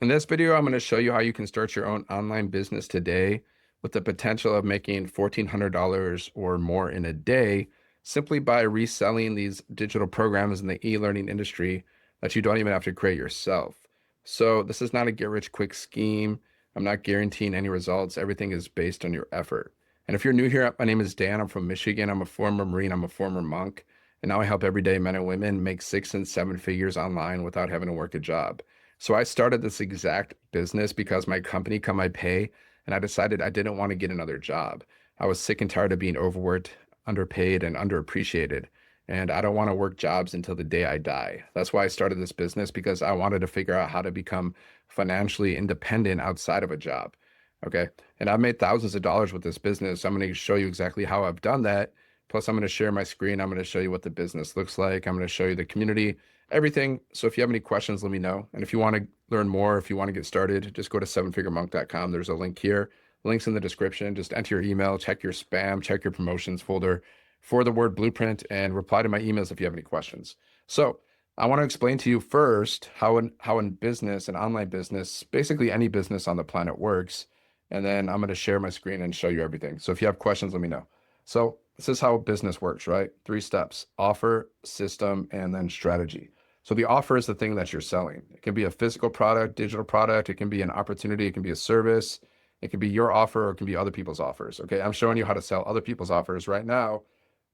In this video, I'm going to show you how you can start your own online business today with the potential of making $1,400 or more in a day simply by reselling these digital programs in the e-learning industry that you don't even have to create yourself. So this is not a get-rich-quick scheme. I'm not guaranteeing any results. Everything is based on your effort. And if you're new here, my name is Dan. I'm from Michigan. I'm a former Marine. I'm a former monk. And now I help everyday men and women make 6 and 7 figures online without having to work a job. So I started this exact business because my company cut my pay and I decided I didn't want to get another job. I was sick and tired of being overworked, underpaid, and underappreciated. And I don't want to work jobs until the day I die. That's why I started this business because I wanted to figure out how to become financially independent outside of a job. Okay. And I've made thousands of dollars with this business. I'm going to show you exactly how I've done that. Plus, I'm going to share my screen. I'm going to show you what the business looks like. I'm going to show you the community, everything. So if you have any questions, let me know. And if you want to learn more, if you want to get started, just go to sevenfiguremonk.com. There's a link here. Links in the description. Just enter your email, check your spam, check your promotions folder for the word blueprint, and reply to my emails if you have any questions. So I want to explain to you first how in business, an online business, basically any business on the planet works. And then I'm going to share my screen and show you everything. So if you have questions, let me know. So this is how business works, right? 3 steps: offer, system, and then strategy. So the offer is the thing that you're selling. It can be a physical product, digital product. It can be an opportunity. It can be a service. It can be your offer or it can be other people's offers. Okay. I'm showing you how to sell other people's offers right now,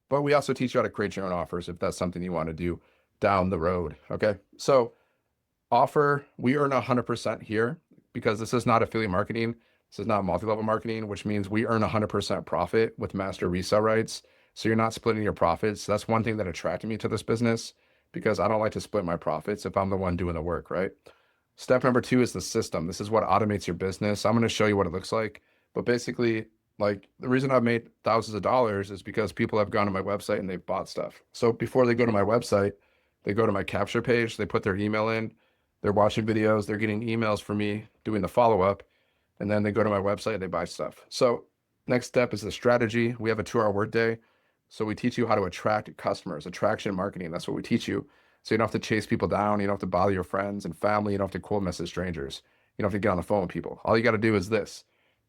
but we also teach you how to create your own offers if that's something you want to do down the road. Okay. So offer, we earn 100% here because this is not affiliate marketing. This is not multi-level marketing, which means we earn 100% profit with master resale rights. So you're not splitting your profits. That's one thing that attracted me to this business because I don't like to split my profits if I'm the one doing the work, right? Step number 2 is the system. This is what automates your business. I'm going to show you what it looks like. But basically, like the reason I've made thousands of dollars is because people have gone to my website and they've bought stuff. So before they go to my website, they go to my capture page, they put their email in, they're watching videos, they're getting emails from me doing the follow-up, and then they go to my website, they buy stuff. So next step is the strategy. We have a 2-hour workday. So we teach you how to attract customers, attraction marketing. That's what we teach you. So you don't have to chase people down. You don't have to bother your friends and family. You don't have to cold message strangers. You don't have to get on the phone with people. All you got to do is this: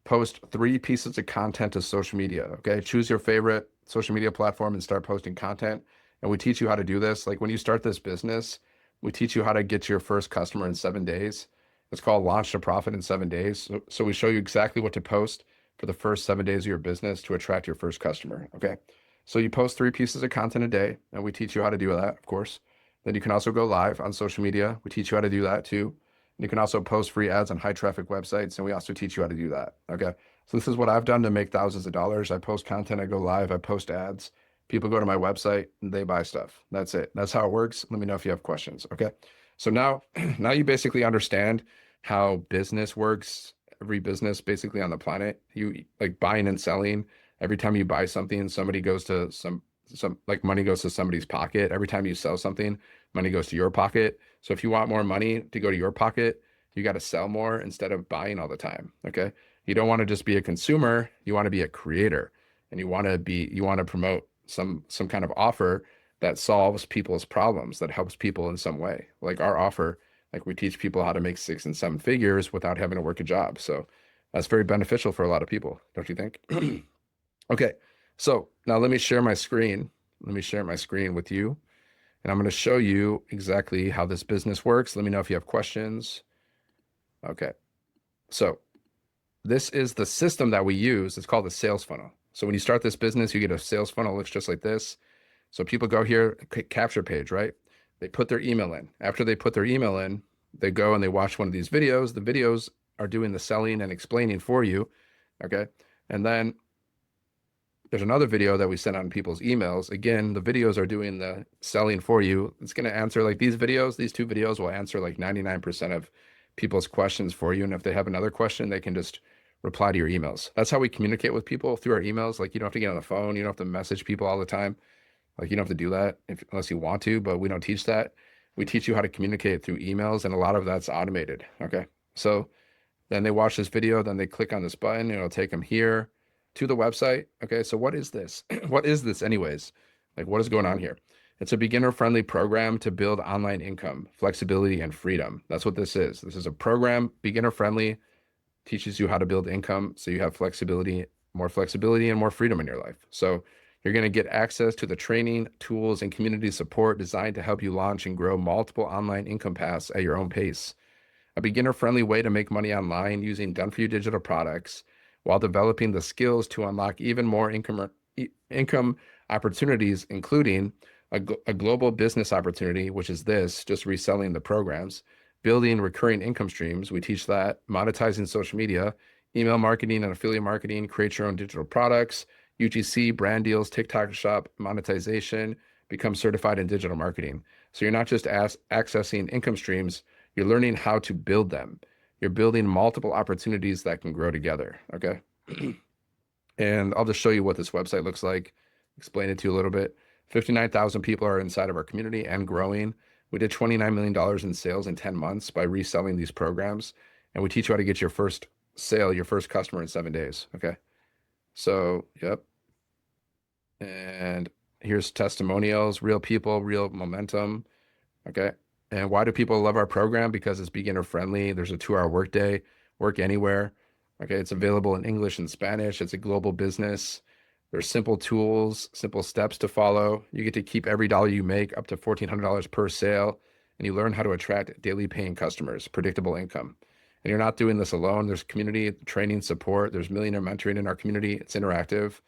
post 3 pieces of content to social media. Okay. Choose your favorite social media platform and start posting content. And we teach you how to do this. Like when you start this business, we teach you how to get your first customer in 7 days. It's called Launch to Profit in 7 days. So we show you exactly what to post for the first 7 days of your business to attract your first customer. Okay. So you post 3 pieces of content a day, and we teach you how to do that, of course. Then you can also go live on social media. We teach you how to do that too. And you can also post free ads on high traffic websites, and we also teach you how to do that. Okay. So this is what I've done to make thousands of dollars. I post content, I go live, I post ads. People go to my website and they buy stuff. That's it. That's how it works. Let me know if you have questions. Okay. So now, now you basically understand how business works. Every business basically on the planet, you like buying and selling. Every time you buy something, somebody goes to some like money goes to somebody's pocket. Every time you sell something, money goes to your pocket. So if you want more money to go to your pocket, you got to sell more instead of buying all the time. Okay. You don't want to just be a consumer. You want to be a creator, and you want to promote some kind of offer that solves people's problems, that helps people in some way. Like our offer, like we teach people how to make 6 and 7 figures without having to work a job. So that's very beneficial for a lot of people, don't you think? Okay, so now let me share my screen. Let me share my screen with you, and I'm going to show you exactly how this business works. Let me know if you have questions. Okay, so this is the system that we use. It's called the sales funnel. So when you start this business, you get a sales funnel. It looks just like this. So people go here, capture page, right? They put their email in. After they put their email in, they go and they watch one of these videos. The videos are doing the selling and explaining for you. Okay. And then there's another video that we send out in people's emails. Again, the videos are doing the selling for you. It's going to answer like these videos. These 2 videos will answer like 99% of people's questions for you. And if they have another question, they can just reply to your emails. That's how we communicate with people, through our emails. Like you don't have to get on the phone. You don't have to message people all the time. Like you don't have to do that unless you want to, but we don't teach that. We teach you how to communicate through emails, and a lot of that's automated. Okay. So then they watch this video, then they click on this button, and it'll take them here to the website. Okay. So what is this? What is this anyways? Like what is going on here? It's a beginner-friendly program to build online income, flexibility, and freedom. That's what this is. This is a program, beginner-friendly, teaches you how to build income so you have flexibility and more freedom in your life. So you're going to get access to the training, tools, and community support designed to help you launch and grow multiple online income paths at your own pace. A beginner-friendly way to make money online using done-for-you digital products while developing the skills to unlock even more income opportunities, including a global business opportunity, which is this, just reselling the programs, building recurring income streams. We teach that, monetizing social media, email marketing and affiliate marketing, create your own digital products, UGC, brand deals, TikTok shop, monetization, become certified in digital marketing. So you're not just accessing income streams, you're learning how to build them. You're building multiple opportunities that can grow together. Okay. And I'll just show you what this website looks like, explain it to you a little bit. 59,000 people are inside of our community and growing. We did $29 million in sales in 10 months by reselling these programs. And we teach you how to get your first sale, your first customer in 7 days. Okay. So, yep. And here's testimonials, real people, real momentum. Okay. And why do people love our program? Because it's beginner friendly. There's a 2-hour workday, work anywhere. Okay. It's available in English and Spanish. It's a global business. There's simple tools, simple steps to follow. You get to keep every dollar you make, up to $1,400 per sale. And you learn how to attract daily paying customers, predictable income. And you're not doing this alone. There's community training support. There's millionaire mentoring in our community. It's interactive.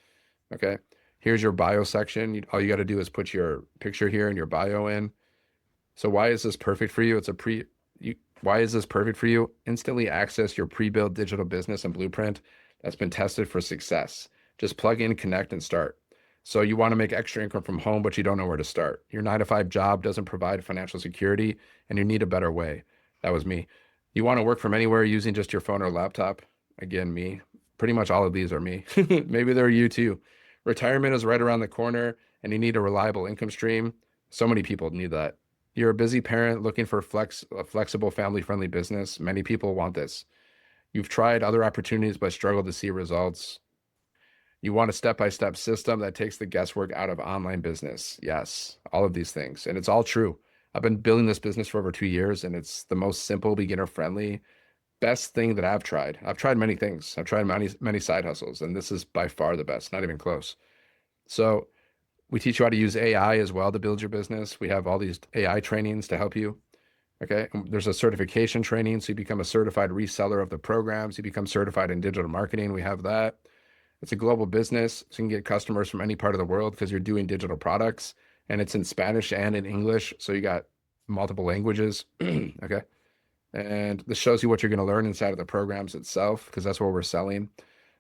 Okay. Here's your bio section. All you got to do is put your picture here and your bio in. So why is this perfect for you? Why is this perfect for you? Instantly access your pre-built digital business and blueprint that's been tested for success. Just plug in, connect, and start. So you want to make extra income from home, but you don't know where to start. Your 9-to-5 job doesn't provide financial security, and you need a better way. That was me. You want to work from anywhere using just your phone or laptop? Again, me. Pretty much all of these are me. Maybe they're you too. Retirement is right around the corner, and you need a reliable income stream. So many people need that. You're a busy parent looking for a flexible, family-friendly business. Many people want this. You've tried other opportunities but struggled to see results. You want a step-by-step system that takes the guesswork out of online business. Yes, all of these things. And it's all true. I've been building this business for over 2 years, and it's the most simple, beginner-friendly, best thing that I've tried. I've tried many things. I've tried many side hustles, and this is by far the best, not even close. So we teach you how to use AI as well to build your business. We have all these AI trainings to help you. Okay. And there's a certification training. So you become a certified reseller of the programs. You become certified in digital marketing. We have that. It's a global business. So you can get customers from any part of the world because you're doing digital products, and it's in Spanish and in English. So you got multiple languages. Okay. And this shows you what you're going to learn inside of the programs itself, because that's what we're selling.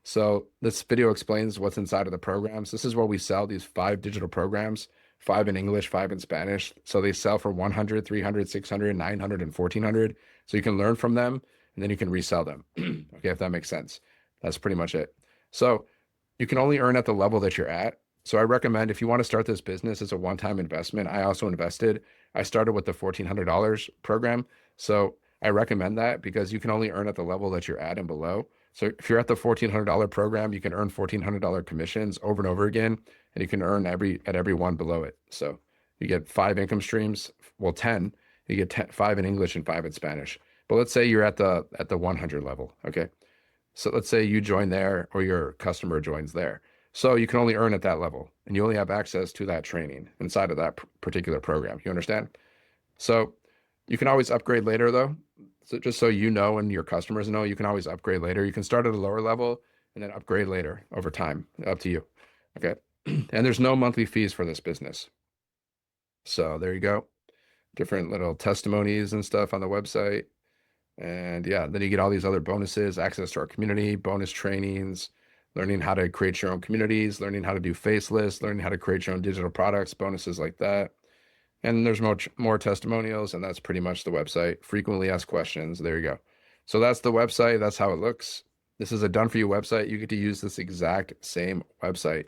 So this video explains what's inside of the programs. This is what we sell, these 5 digital programs, 5 in English, 5 in Spanish. So they sell for 100, 300, 600, 900, and 1400. So you can learn from them, and then you can resell them. Okay, if that makes sense. That's pretty much it. So you can only earn at the level that you're at. So I recommend, if you want to start this business as a one-time investment, I also invested. I started with the $1,400 program. So I recommend that because you can only earn at the level that you're at and below. So if you're at the $1,400 program, you can earn $1,400 commissions over and over again, and you can earn at every one below it. So you get 5 income streams, well, 10. You get 5 in English and 5 in Spanish. But let's say you're at the 100 level. Okay. So let's say you join there, or your customer joins there. So you can only earn at that level, and you only have access to that training inside of that particular program. You understand? So you can always upgrade later, though. So just so you know, and your customers know, you can always upgrade later. You can start at a lower level and then upgrade later over time. Up to you. Okay. And there's no monthly fees for this business. So there you go. Different little testimonies and stuff on the website. And yeah, then you get all these other bonuses, access to our community, bonus trainings, learning how to create your own communities, learning how to do faceless, learning how to create your own digital products, bonuses like that. And there's much more testimonials, and that's pretty much the website. Frequently asked questions. There you go. So that's the website. That's how it looks. This is a done for you website. You get to use this exact same website.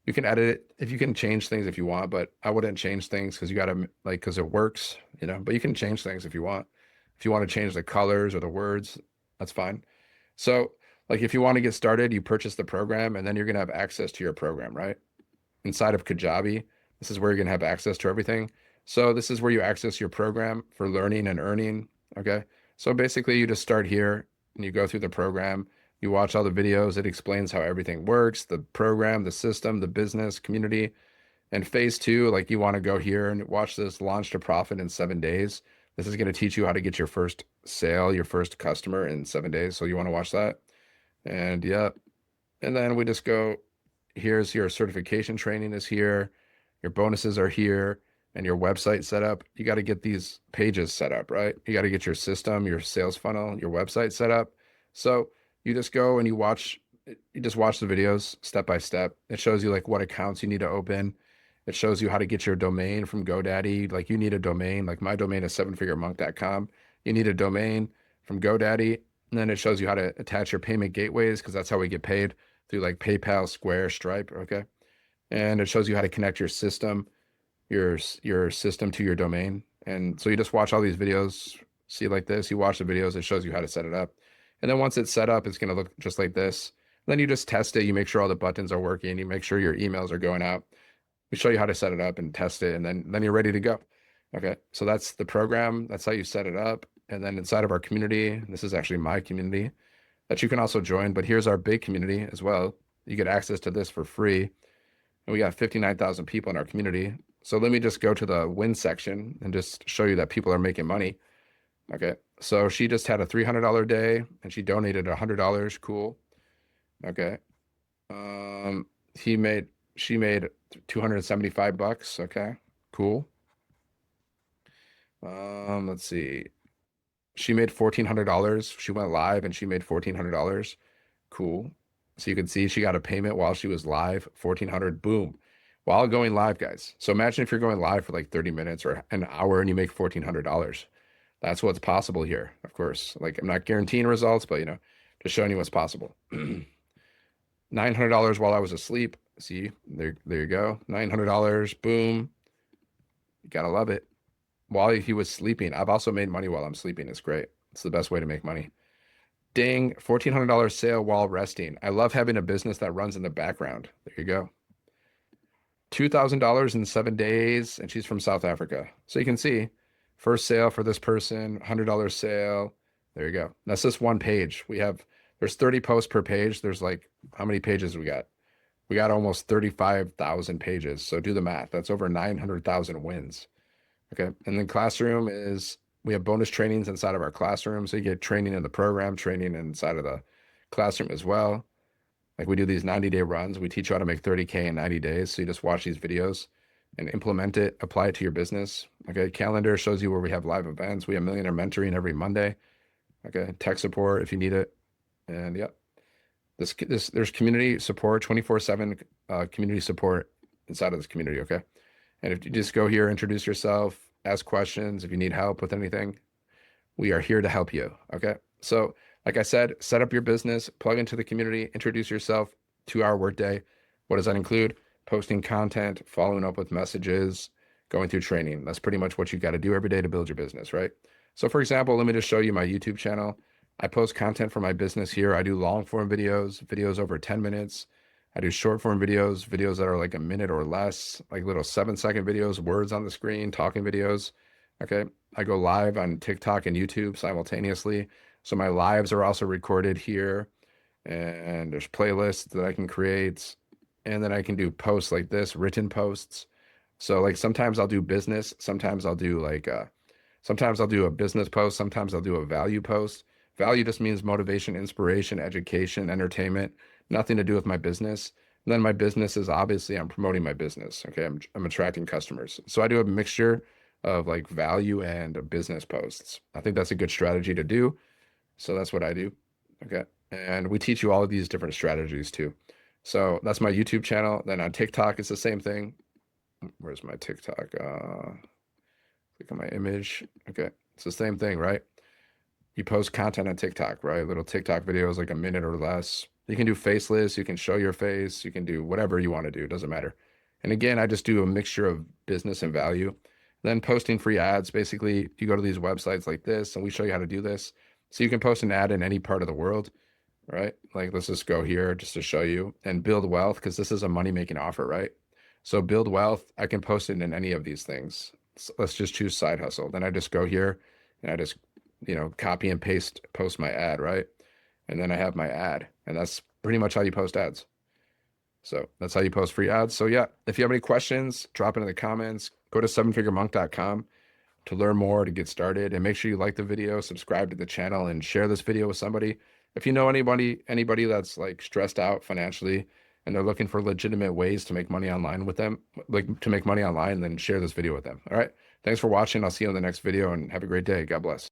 You can edit it if you can change things if you want, but I wouldn't change things because you got to because it works, but you can change things if you want. If you want to change the colors or the words, that's fine. So if you want to get started, you purchase the program, and then you're going to have access to your program, right? Inside of Kajabi. This is where you're going to have access to everything. So this is where you access your program for learning and earning. Okay. So basically you just start here and you go through the program. You watch all the videos. It explains how everything works, the program, the system, the business, community. And phase two, like you want to go here and watch this launch to profit in 7 days. This is going to teach you how to get your first sale, your first customer in 7 days. So you want to watch that. And yeah. And then we just go, here's your certification training is here. Your bonuses are here and your website set up. You got to get these pages set up, right? You got to get your system, your sales funnel, your website set up. So you just go and you just watch the videos step by step. It shows you like what accounts you need to open. It shows you how to get your domain from GoDaddy. Like you need a domain, like my domain is sevenfiguremonk.com. You need a domain from GoDaddy. And then it shows you how to attach your payment gateways because that's how we get paid through like PayPal, Square, Stripe. Okay. And it shows you how to connect your system, your system to your domain. And so you just watch all these videos, see like this, you watch the videos, it shows you how to set it up. And then once it's set up, it's going to look just like this. Then you just test it. You make sure all the buttons are working. You make sure your emails are going out. We show you how to set it up and test it, and then you're ready to go. Okay, so that's the program. That's how you set it up. And then inside of our community, this is actually my community that you can also join, but here's our big community as well. You get access to this for free. And we got 59,000 people in our community. So let me just go to the win section and just show you that people are making money. Okay, so she just had a $300 day and she donated $100. Cool. Okay. He made, she made 275 bucks. Okay, cool. Let's see. She made $1,400. She went live and she made $1,400. Cool. So you can see she got a payment while she was live, 1,400, boom, while going live, guys. So imagine if you're going live for like 30 minutes or an hour and you make $1,400. That's what's possible here, of course. Like I'm not guaranteeing results, but just showing you what's possible. $900 while I was asleep. See, there you go. $900, boom. You gotta love it. While he was sleeping, I've also made money while I'm sleeping. It's great. It's the best way to make money. Ding, $1,400 sale while resting. I love having a business that runs in the background. There you go. $2,000 in 7 days, and she's from South Africa. So you can see, first sale for this person, $100 sale. There you go. That's just one page. There's 30 posts per page. There's like, how many pages we got? We got almost 35,000 pages. So do the math. That's over 900,000 wins. Okay. And then classroom is, we have bonus trainings inside of our classroom. So you get training in the program, training inside of the classroom as well. Like we do these 90-day runs. We teach you how to make 30K in 90 days. So you just watch these videos and implement it, apply it to your business. Okay. Calendar shows you where we have live events. We have millionaire mentoring every Monday. Okay. Tech support if you need it. And yeah, there's community support, 24/7 community support inside of this community. Okay. And if you just go here, introduce yourself, ask questions. If you need help with anything, we are here to help you. Okay. So like I said, set up your business, plug into the community, introduce yourself, 2-hour workday. What does that include? Posting content, following up with messages, going through training. That's pretty much what you got to do every day to build your business, right? So for example, let me just show you my YouTube channel. I post content for my business here. I do long form videos over 10 minutes. I do short form videos that are like a minute or less, like little 7-second videos, words on the screen, talking videos. Okay. I go live on TikTok and YouTube simultaneously. So my lives are also recorded here, and there's playlists that I can create. And then I can do posts like this, written posts. So like sometimes I'll do business. Sometimes I'll do sometimes I'll do a business post. Sometimes I'll do a value post. Value just means motivation, inspiration, education, entertainment, nothing to do with my business. And then my business is obviously I'm promoting my business. Okay. I'm attracting customers. So I do a mixture of like value and business posts. I think that's a good strategy to do. So that's what I do. Okay. And we teach you all of these different strategies too. So that's my YouTube channel. Then on TikTok, it's the same thing. Where's my TikTok? Click on my image. Okay. It's the same thing, right? You post content on TikTok, right? Little TikTok videos, like a minute or less. You can do faceless. You can show your face. You can do whatever you want to do. It doesn't matter. And again, I just do a mixture of business and value. Then posting free ads. Basically, you go to these websites like this, and we show you how to do this. So you can post an ad in any part of the world, right? Like let's just go here just to show you and build wealth because this is a money-making offer, right? So build wealth, I can post it in any of these things. So let's just choose side hustle. Then I just go here and I just, copy and paste, post my ad, right? And then I have my ad. And that's pretty much how you post ads. So that's how you post free ads. So yeah, if you have any questions, drop it in the comments. Go to sevenfiguremonk.com to learn more, to get started, and make sure you like the video, subscribe to the channel, and share this video with somebody. If you know anybody that's like stressed out financially and they're looking for legitimate ways to make money online with them, like to make money online, then share this video with them. All right. Thanks for watching. I'll see you in the next video and have a great day. God bless.